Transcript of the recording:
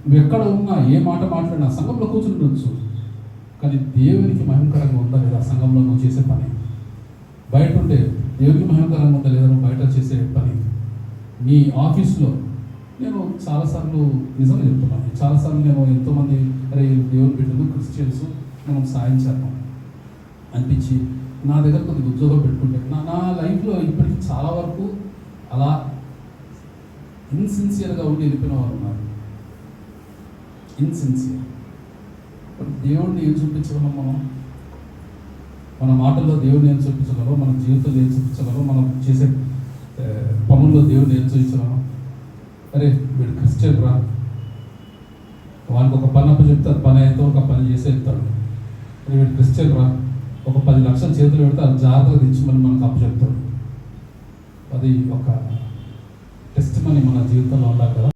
నువ్వు ఎక్కడ ఉన్నా ఏ మాట మాట్లాడినా సంఘంలో కూర్చుండొచ్చు, కానీ దేవునికి మహిమకరంగా ఉందా లేదా సంఘంలో నువ్వు చేసే పని? బయట ఉంటే దేవునికి మహిమకరంగా ఉందా లేదా నువ్వు బయట చేసే పని? నీ ఆఫీస్లో నేను చాలాసార్లు నిజంగా చెప్తున్నాను, చాలాసార్లు నేను ఎంతోమంది అరే దేవుని బిడ్డలు క్రిస్టియన్స్ మనం సాయం చేద్దాం అనిపించి నా దగ్గర కొద్దిగా ఉద్యోగం పెట్టుకుంటే నా లైఫ్లో ఇప్పటికీ చాలా వరకు అలా ఇన్సిన్సియర్గా ఉండి వెళ్ళిపోయిన వారు ఉన్నారు. ఇన్సిన్సియర్. దేవుడిని ఏం చూపించగలం మనం? మన మాటల్లో దేవుడిని ఏం చూపించగలం? మన జీవితంలో ఏం చూపించగలం? మనం చేసే పనుల్లో దేవుడిని ఏం చూపించగలం? అరే వీడు క్రిస్టియన్ రా, వానికి ఒక పని అప్పు చెప్తే అది పని అయితే ఒక పని చేసి వెళ్తాడు. అరే వీడు క్రిస్టియన్ రా, ఒక 10 లక్షలు చేతులు పెడితే అది జాగ్రత్తగా తెచ్చి మనకు అప్పు చెప్తాడు. అది ఒక టెస్ట్ మనీ మన జీవితంలో ఉండాలి కదా.